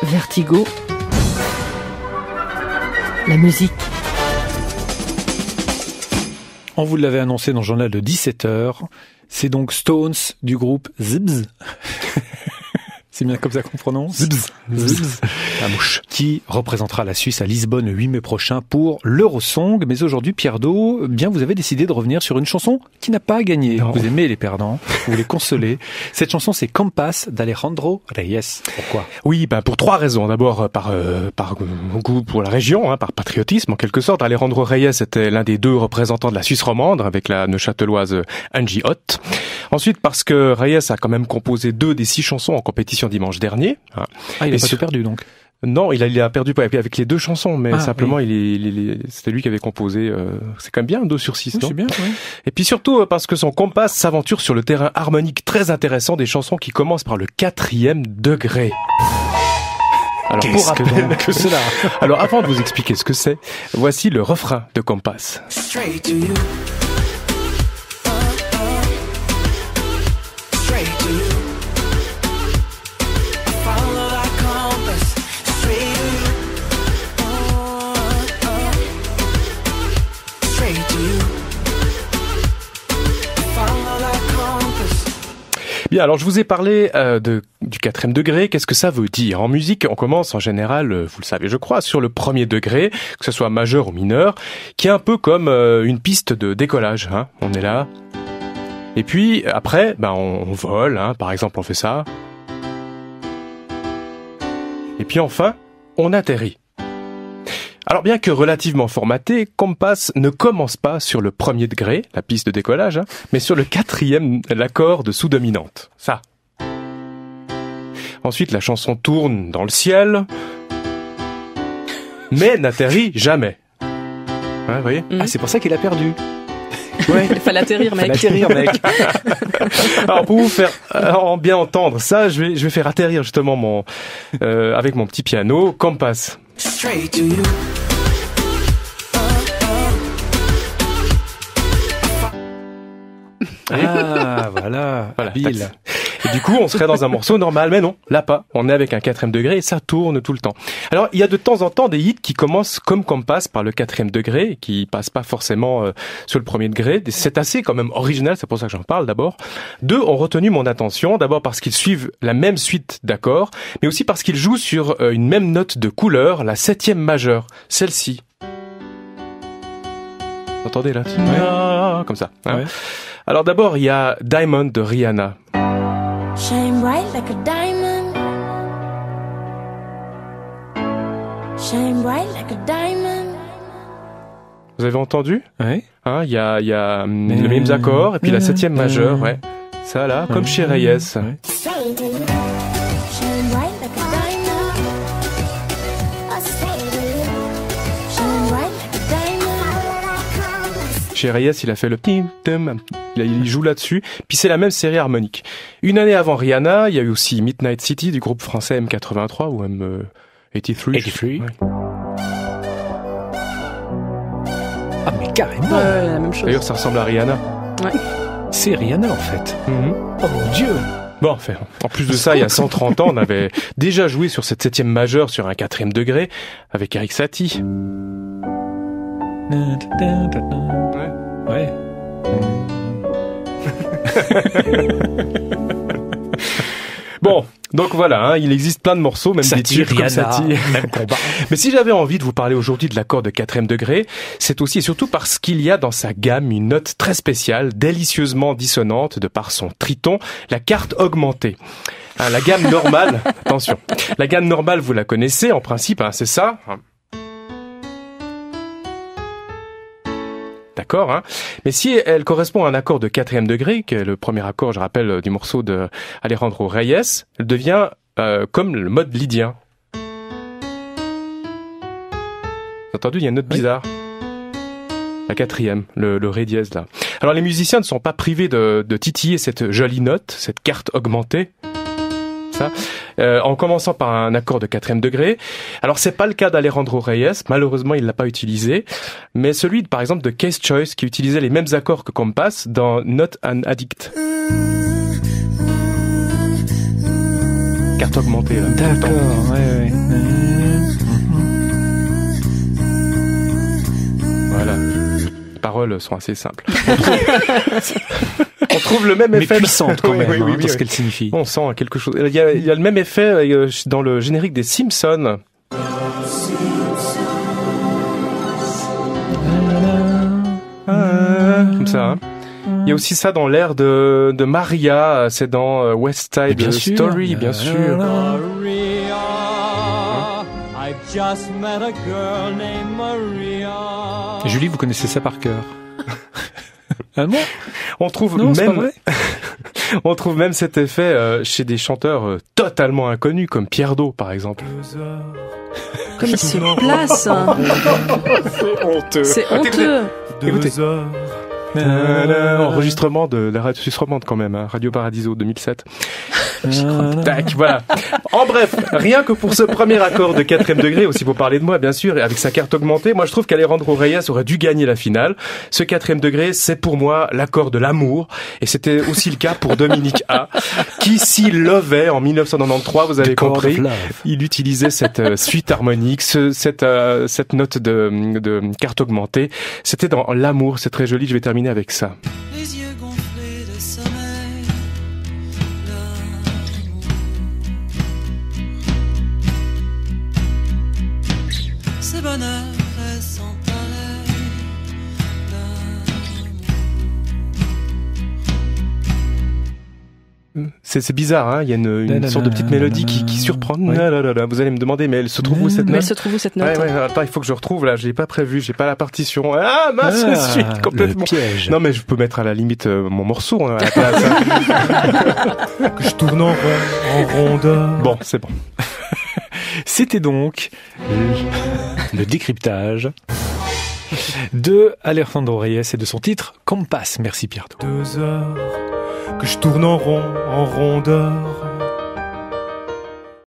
Vertigo. La musique. On vous l'avait annoncé dans le journal de 17h. C'est donc Stones du groupe Zibz. C'est bien comme ça qu'on prononce. Zibz. Zibz. La mouche. Qui représentera la Suisse à Lisbonne le 8 mai prochain pour l'Eurosong. Mais aujourd'hui, Pierre Do, bien vous avez décidé de revenir sur une chanson qui n'a pas gagné. Non. Vous aimez les perdants, vous les consolez. Cette chanson, c'est Compass d'Alejandro Reyes. Pourquoi? Oui, pour trois raisons. D'abord, par goût pour la région, par patriotisme en quelque sorte. Alejandro Reyes était l'un des deux représentants de la Suisse romande avec la neuchâteloise Angie Ott. Ensuite, parce que Reyes a quand même composé 2 des 6 chansons en compétition dimanche dernier. Ah, il a pas tout perdu donc. Non, il a perdu avec les 2 chansons, mais simplement oui. c'était lui qui avait composé. C'est quand même bien 2 sur 6. Oui, non c'est bien. Oui. Et puis surtout parce que son Compass s'aventure sur le terrain harmonique très intéressant des chansons qui commencent par le 4e degré. Alors pour rappel que cela. Alors avant de vous expliquer ce que c'est, voici le refrain de Compass. Straight to you. Straight to you. Follow that compass. Straight to you. Straight to you. Follow that compass. Bien, alors je vous ai parlé du 4e degré. Qu'est-ce que ça veut dire? En musique, on commence en général, vous le savez je crois, sur le 1er degré, que ce soit majeur ou mineur, qui est un peu comme une piste de décollage. On est là. Et puis après, on vole. Par exemple, on fait ça. Et puis enfin, on atterrit. Alors bien que relativement formaté, Compass ne commence pas sur le 1er degré, la piste de décollage, mais sur le 4e, l'accord de sous-dominante. Ça. Ensuite, la chanson tourne dans le ciel, mais n'atterrit jamais. Vous voyez ? Ah, c'est pour ça qu'il a perdu. Ouais. Il fallait atterrir, mec. Alors pour vous faire bien entendre ça, je vais faire atterrir justement avec mon petit piano, Compass. Straight to you. Ah, voilà. Habile. Tac. Et du coup, on serait dans un morceau normal, mais non, là pas. On est avec un 4e degré et ça tourne tout le temps. Alors, il y a de temps en temps des hits qui commencent comme Compass par le 4e degré et qui passent pas forcément sur le 1er degré. C'est assez quand même original, c'est pour ça que j'en parle d'abord. 2 ont retenu mon attention, d'abord parce qu'ils suivent la même suite d'accords, mais aussi parce qu'ils jouent sur une même note de couleur, la 7e majeure, celle-ci. Vous entendez là ? Ouais. Comme ça. Ouais. Alors d'abord, il y a Diamond de Rihanna. Shine bright like a diamond. Shine bright like a diamond. Vous avez entendu ? Ouais. Il y a les mêmes accords et puis la 7e majeure, ouais. Ça là, comme chez Reyes. Ouais. Shine bright like a diamond. Shine bright like a diamond. Chez Reyes, il a fait le petit thème, il joue là-dessus. Puis c'est la même série harmonique. Une année avant Rihanna, il y a eu aussi Midnight City du groupe français M83 ou M83. 83. Ouais. Ah, mais carrément. La même chose. D'ailleurs, ça ressemble à Rihanna. Ouais. C'est Rihanna, en fait. Oh mon Dieu. Bon, enfin, en plus de ça, il y a 130 ans, on avait déjà joué sur cette 7e majeure sur un 4e degré avec Erik Satie. Ouais. Bon, donc voilà, il existe plein de morceaux, même des tubes comme Satie. Même combat. Mais si j'avais envie de vous parler aujourd'hui de l'accord de 4e degré, c'est aussi et surtout parce qu'il y a dans sa gamme une note très spéciale, délicieusement dissonante de par son triton, la quarte augmentée. La gamme normale, attention, la gamme normale vous la connaissez en principe, c'est ça. D'accord, mais si elle correspond à un accord de 4e degré, qui est le premier accord, je rappelle, du morceau de Alejandro Reyes, elle devient comme le mode lydien. Vous avez entendu, il y a une note bizarre. La 4e, le ré dièse là. Alors les musiciens ne sont pas privés de titiller cette jolie note, cette carte augmentée. Ça, en commençant par un accord de 4e degré. Alors c'est pas le cas d'Alejandro Reyes, malheureusement il l'a pas utilisé, mais celui par exemple de Case Choice qui utilisait les mêmes accords que Compass dans Not an Addict. Carte carte augmentée. Là, tout le temps. D'accord, ouais. Voilà. Les paroles sont assez simples. On trouve le même Mais effet. puissante quand même, Oui, oui, hein, oui, dans ce oui. qu'elle signifie. On sent quelque chose. Il y a le même effet dans le générique des Simpsons. Comme ça. Hein. Il y a aussi ça dans l'air de Maria, c'est dans West Side Bien sûr. Story, bien sûr. Maria, I've just met a girl named Maria. Julie, vous connaissez ça par cœur. Ah bon? On trouve Non, c'est pas même, vrai. on trouve même cet effet chez des chanteurs totalement inconnus, comme Pierre Do, par exemple. Comme il se place. Hein. C'est honteux. C'est honteux. Écoutez. Enregistrement de la radio suisse romande quand même, hein, Radio Paradiso 2007. Tac, voilà. En bref, rien que pour ce premier accord de 4e degré, aussi pour parler de moi bien sûr, et avec sa carte augmentée, moi je trouve qu'Alejandro Reyes aurait dû gagner la finale. Ce 4e degré, c'est pour moi l'accord de l'amour, et c'était aussi le cas pour Dominique A, qui s'il lovait en 1993, vous avez compris, il utilisait cette suite harmonique, cette note de carte augmentée. C'était dans l'amour, c'est très joli, je vais terminer avec ça. Les yeux gonflés de sommeil, l'amour. Ce bonheur est sans pareil, l'amour. C'est bizarre, hein, il y a une sorte de petite mélodie qui surprend. Oui. Vous allez me demander, mais elle se trouve où cette Mais note? elle se trouve où cette note? Ouais, attends, il faut que je retrouve, là, je l'ai pas prévu, j'ai pas la partition. Ah, mince, je suis complètement... Le piège. Non, mais je peux mettre à la limite mon morceau, hein, à la place. Hein. Que je tourne en rondeur. Bon, c'est bon. C'était donc le décryptage de Alejandro Reyes et de son titre Compass. Merci Pierre Do. 2 heures que je tourne en rond, en rondeur.